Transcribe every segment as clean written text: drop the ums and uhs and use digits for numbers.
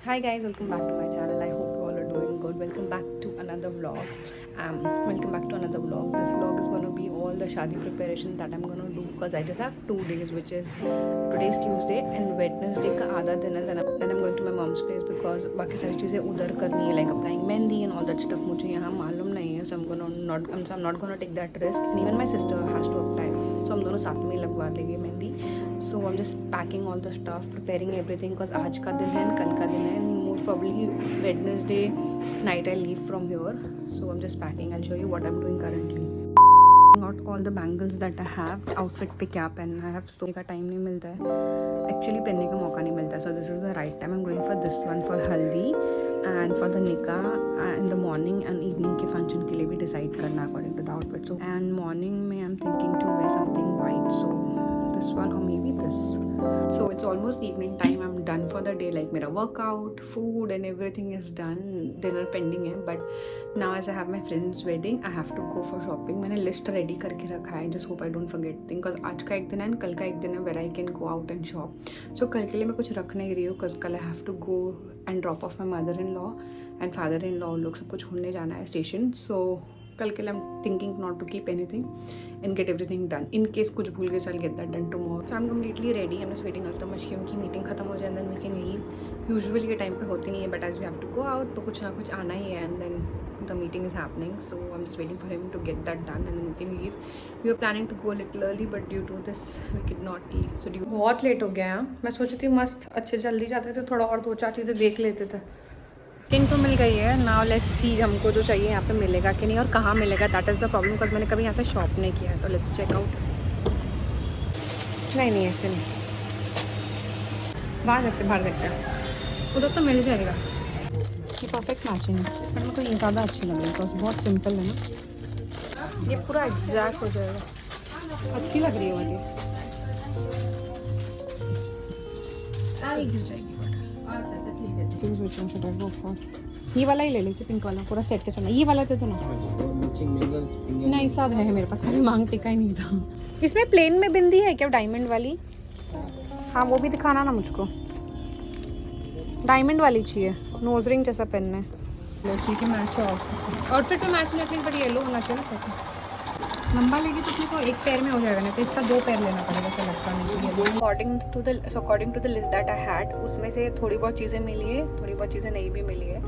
Hi guys, welcome back to my channel. I hope you all are doing good. Welcome back to another vlog. Welcome back to another vlog. This vlog is gonna be all the shadi preparation that I'm gonna do because I just have 2 days, which is today's Tuesday and Wednesday का आधा दिन है. Then I'm going to my mom's place because बाकी सारी चीज़ें उधर करनी है, like applying mehndi and all that stuff. मुझे यहाँ मालूम नहीं है, so I'm not gonna take that risk. And even my sister has to apply, so हम दोनों साथ में ही लगवा देंगे mehndi. So I'm just packing all the stuff, preparing everything because आज का दिन है and कल का दिन है and most probably Wednesday night I leave from here. So I'm just packing. I'll show you what I'm doing currently. Out all the bangles that I have. Outfit पे क्या पहनना है, so का time नहीं मिलता है. Actually पहनने का मौका नहीं मिलता है. So this is the right time. I'm going for this one for haldi and for the nikah in the morning and evening के function के लिए भी decide करना according to the outfit. So and morning में I'm thinking to wear something white. So this one or maybe this. So it's almost evening time. I'm done for the day. Like मेरा workout, food and everything is done. Dinner pending है. But now as I have my friend's wedding, I have to go for shopping. मैंने list ready करके रखा है. Just hope I don't forget things. Because आज का एक दिन है and कल का एक दिन है where I can go out and shop. So कल के लिए मैं कुछ रख नहीं रही हूँ because कल I have to go and drop off my mother-in-law and father-in-law. लोग सब कुछ छोड़ने जाना है station. So कल के लिए I'm thinking not to keep anything and get everything done. In case कुछ भूल गए, so I'll get that done tomorrow. So I'm completely ready. I'm just waiting until Mashkim की meeting ख़त्म हो जाए and then we can leave. Usually ये time पे होती नहीं है, but as we have to go out तो कुछ ना कुछ आना ही है and then the meeting is happening. So I'm just waiting for him to get that done and then we can leave. We were planning to go a little early, but due to this we could not leave. So बहुत late हो गया. मैं सोची थी मस्त अच्छे जल्दी जाते थे, थोड़ा और 2-4 चीज़ें देख लेते थे. किंग तो मिल गई है. नाउ लेट्स सी हमको जो चाहिए यहाँ पे मिलेगा कि नहीं और कहाँ मिलेगा. That is the problem because मैंने कभी यहाँ से शॉप नहीं किया है. तो लेट्स चेक आउट. नहीं ऐसे नहीं, वहाँ जाके बाहर देखते हैं, उधर तो मिल जाएगा. ये परफेक्ट मैचिंग है बट मेरे को ये ज़्यादा अच्छी लग रही है बिकॉज बहुत सिंपल है ना. ये पूरा एग्जैक्ट हो जाएगा. अच्छी लग रही है वाली. गिर जाएगी. ये वाला ही ले लीजिए, पिंक वाला पूरा सेट के चलना. ये वाला दे दो ना. नहीं सब है मेरे पास, खाली मांग टिका ही नहीं था. इसमें प्लेन में बिंदी है क्या, डायमंड वाली? हाँ वो भी दिखाना ना मुझको. डायमंड वाली चाहिए, नोज रिंग जैसा पहनना है. ठीक है मैच आउटफिट पे मैच नहीं, बट येलो होना चाहिए ना. लंबा लेगी तो अपने को एक पैर में हो जाएगा, नहीं तो इसका 2 पैर लेना पड़ेगा. ऐसा लगता नहीं. According to the list that I had, उसमें से थोड़ी बहुत चीज़ें मिली है, थोड़ी बहुत चीज़ें नहीं भी मिली है.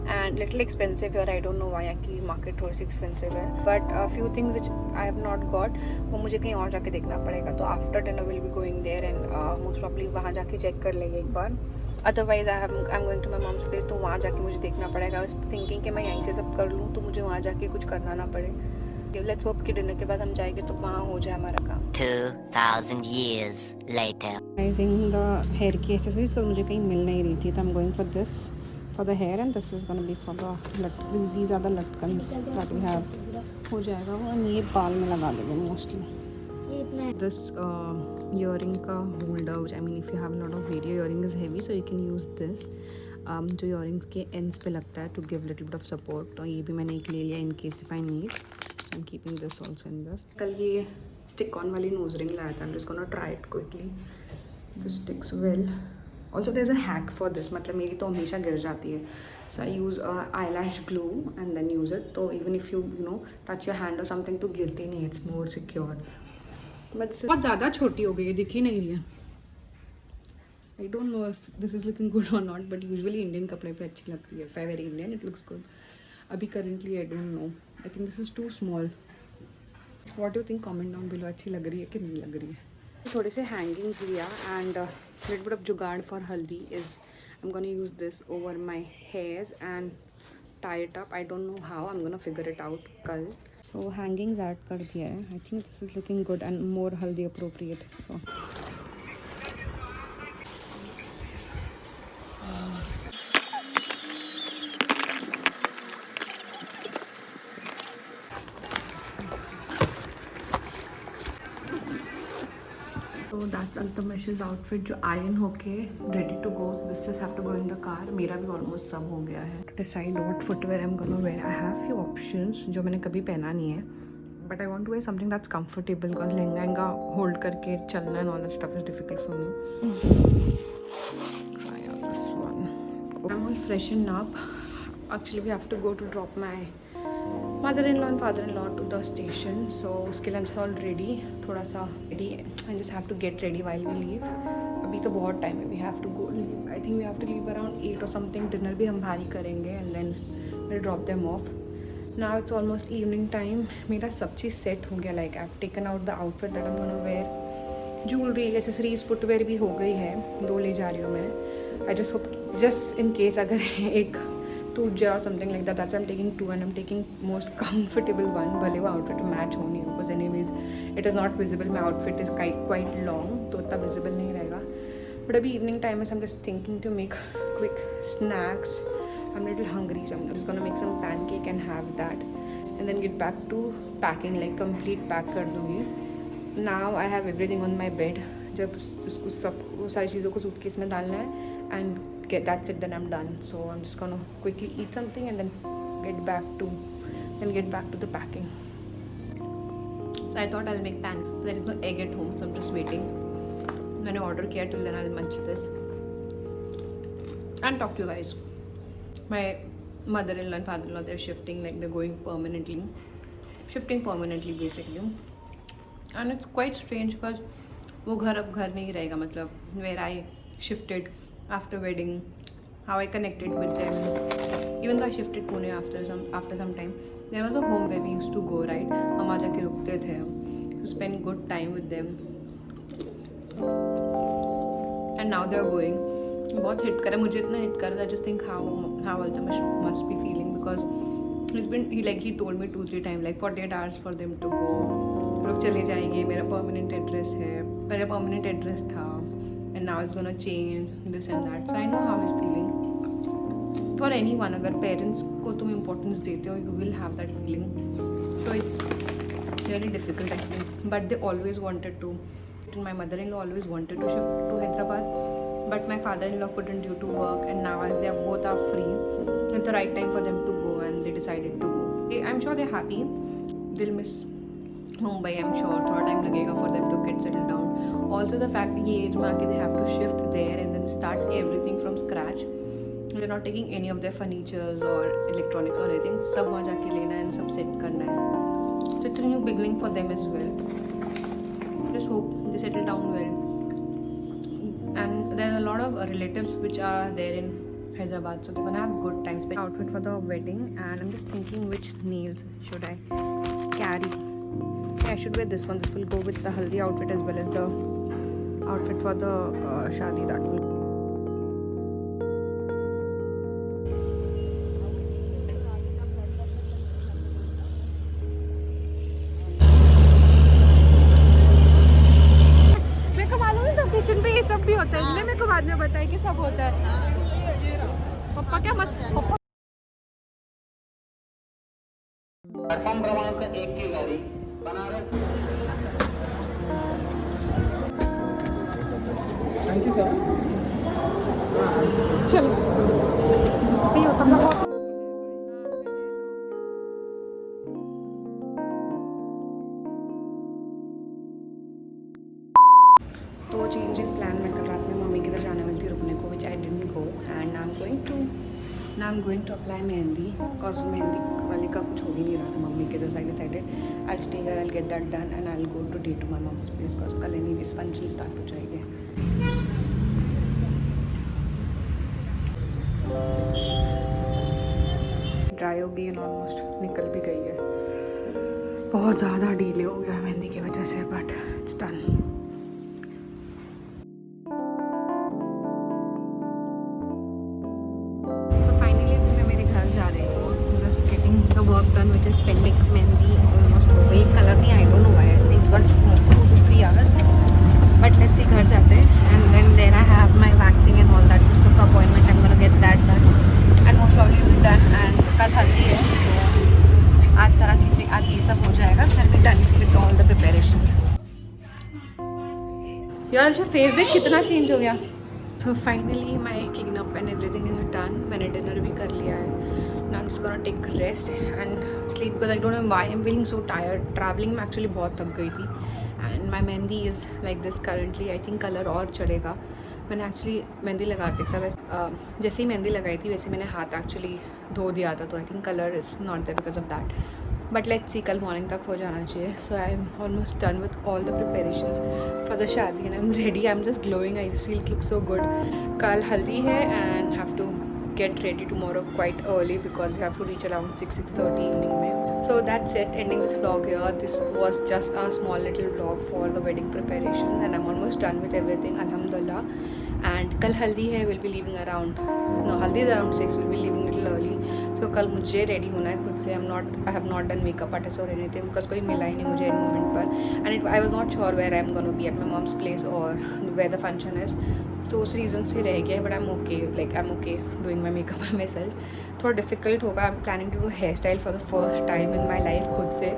एंड लिटिल एक्सपेंसिव है. आई डोंट नो वाई, की मार्केट थोड़ी सी एक्सपेंसिव है. But few things which I have not got, वो मुझे कहीं और जाके देखना पड़ेगा. तो after dinner will be going there and most probably वहाँ जाके चेक कर लेंगे एक बार. Otherwise I am going to my mom's place, तो वहाँ जाके मुझे देखना पड़ेगा. आई वाज थिंकिंग कि मैं यहीं से सब कर लूँ तो मुझे वहाँ जाके कुछ करना ना पड़े. लेट्स होप कि डिनर के बाद हम जाएंगे तो वहाँ हो जाए हमारा काम. 2000 years later. द हेयर की एक्सेसरीज तो मुझे कहीं मिल नहीं रही थी, तो I am going for this for the hair and this is gonna be for the these are the लटकन्स दैट वी हैव. हो जाएगा वो. एंड ये बाल में लगा देंगे मोस्टली. दिस ईयरिंग का holder, which I mean if you have lot of video, earring is heavy so you can use this. जो ईयरिंग्स के एंड्स पे लगता है to give little bit of support. तो ये भी मैंने एक ले लिया in case if I need. I'm keeping this also in this. कल ये stick on वाली nose ring लाया था. I'm just gonna try it quickly. This sticks well. Also there's a hack for this. मतलब मेरी तो हमेशा गिर जाती है. So I use eyelash glue and then use it. तो even if you touch your hand or something तो गिरती नहीं. It's more secure. But बहुत ज़्यादा छोटी हो गई है, दिख ही नहीं रही है. I don't know if this is looking good or not, but usually Indian कपड़े पे अच्छी लगती है. If I wear Indian, it looks good. अभी currently I don't know, I think this is too small. What you think, comment down below. अच्छी लग रही है कि नहीं लग रही है. थोड़े से हैंगिंग्स लिया and little bit of jugaad for haldi is I am gonna use this over my hairs and tie it up. I don't know how, I am gonna figure it out कल. सो हैंगिंग्स ऐड कर दिया है. I think this is looking good and more haldi appropriate. So So that's Altamesh's outfit जो iron होके ready to go. So this just have to go in the car. मेरा भी almost सब हो गया है. To decide what footwear I'm gonna wear. I have few options जो मैंने कभी पहना नहीं है. But I want to wear something that's comfortable because lehenga hold करके चलना and all that stuff is difficult for me. Try out this one. I'm all freshened up. Actually, we have to go to drop my mother-in-law and father-in-law to the station. So उसके लिए I'm just all ready. थोड़ा सा ready. I just have to get ready while we leave. अभी तो बहुत time है. We have to go. I think we have to leave around 8 or something. Dinner भी हम बाहर ही करेंगे and then we'll drop them off. Now it's almost evening time. मेरा सब चीज़ set हो गया. Like I've taken out the outfit that I'm gonna wear. Jewelry, accessories, footwear भी हो गई है. 2 ले जा रही हूँ मैं. I just hope, just in case अगर एक टूट जाए or something like that, that's why I'm taking 2 and I'm taking most comfortable one. भले वो outfit match हो नहीं हो, because anyways it is not visible. My outfit is quite long, तो उतना visible नहीं रहेगा. But अभी evening time है, so I'm just thinking to make quick snacks. I'm a little hungry, so I'm just gonna make some pancake and have that, and then get back to packing. Like complete pack कर दूँगी. Now I have everything on my bed. जब उसको सब वो सारी चीज़ों को suitcase में डालना है and that's it, then I'm done. So I'm just gonna quickly eat something and then get back to the packing. So I thought I'll make pan. There is no egg at home, so I'm just waiting. मैंने order किया, till then I'll munch this and talk to you guys. My mother-in-law and father-in-law, they're shifting, like they're going permanently basically. And it's quite strange because वो घर अब घर नहीं रहेगा. मतलब where I shifted after wedding, how I connected with them. Even though I shifted Pune after some time, there was a home where we used to go, right? हम आ जाके रुकते थे, to spend good time with them. And now they're going. बहुत hit करा, मुझे इतना hit करा. I just think how Altamash must be feeling, because he told me 2-3 times, like 48 hours for them to go. लोग चले जाएंगे, मेरा permanent address था, and now it's gonna change this and that. So I know how he's feeling. For anyone, अगर parents को तुम importance देते हो, you will have that feeling. So it's really difficult, I think. But they always wanted to. My mother-in-law always wanted to shift to Hyderabad, but my father-in-law couldn't due to work. And now as they both are free, it's the right time for them to go, and they decided to go. I'm sure they're happy. They'll miss Mumbai, I'm sure. थोड़ा time लगेगा for them to get settled down. Also the fact ये age में आके they have to shift there and then start everything from scratch. They're not taking any of their furnitures or electronics or anything. सब वहाँ जाके लेना है and सब set करना है. So it's a new beginning for them as well. Just hope they settle down well. And there are a lot of relatives which are there in Hyderabad, so they're gonna have good times. Outfit for the wedding, and I'm just thinking which nails should I carry. I should wear this one. This will go with the haldi outfit as well as the outfit for the shadi. That will. मेरे को मालूम है station पे ये सब भी होता है, इसलिए मेरे को बाद में बताया कि सब होता है. पप्पा क्या मत पप्पा. प्लेटफॉर्म क्रमांक 1 की गाड़ी बनारस. Thank you sir. चलो ये होता है. तो चेंज इन प्लान. मैं कल रात में मम्मी के घर जाने वाली थी रुकने को, which I didn't go, and I am going to apply mehndi, because मेहंदी वाले का कुछ हो ही नहीं रहा था मम्मी के. तो I decided I stay here, I get that done and I go today to my mum's place, because कल एनीवेज फंक्शन स्टार्ट हो जाएंगे. ड्राई हो गई एंड ऑलमोस्ट निकल भी गई है. बहुत ज़्यादा डीले हो गया मेहंदी की वजह से, but it's done. Work done, which is pending. Mehndi almost हो गई. Color नहीं, I don't know why. I think got 2 to 3 hours. But let's see, घर जाते हैं, and then I have my waxing and all that. So for appointment, I'm gonna get that done, and most probably will be done. And कल हल्दी है, so आज सारा चीज़ें आज ये सब हो जाएगा. I'll be done with all the preparations. यार अच्छा फेस देख कितना चेंज हो गया. So finally my clean up and everything is done. मैंने डिनर भी कर लिया है. Now I'm just gonna take rest and sleep, because I don't know why I'm feeling so tired. Traveling में actually बहुत थक गई थी, and my mehndi is like this currently. I think color और चढ़ेगा, मैंने एक्चुअली मेहंदी लगाते समय जैसे ही मेहंदी लगाई थी वैसे मैंने हाथ एक्चुअली धो दिया था, तो I think colour is not there because of that, but let's see कल मॉर्निंग तक हो जाना चाहिए. So I am almost done with all the preparations for the shaadi and I am ready. I am just glowing. I just feel it look so good. कल हल्दी है and have to get ready tomorrow quite early because we have to reach around 6:30 evening mein. So that's it, ending this vlog here. This was just a small little vlog for the wedding preparation and I'm almost done with everything, alhamdulillah. And kal haldi hai, we'll be leaving around, no, haldi is around 6, we'll be leaving little early. So kal mujhe ready hona hai khud se. I have not done makeup artist or anything because koi mila hi nahi mujhe in moment par, and I was not sure where I'm going to be, at my mom's place or where the function is. So उस reason से रह गया, but I am okay, like I am okay doing my makeup by myself. थोड़ा difficult होगा. I am planning to do hair style for the first time in my life खुद से,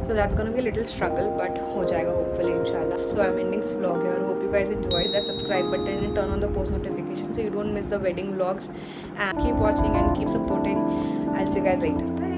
so that's gonna be a little struggle, but हो जाएगा hopefully इंशाल्लाह. So I am ending this vlog here. Hope you guys enjoyed. That subscribe button and turn on the post notification so you don't miss the wedding vlogs, and keep watching and keep supporting. I'll see you guys later. Bye.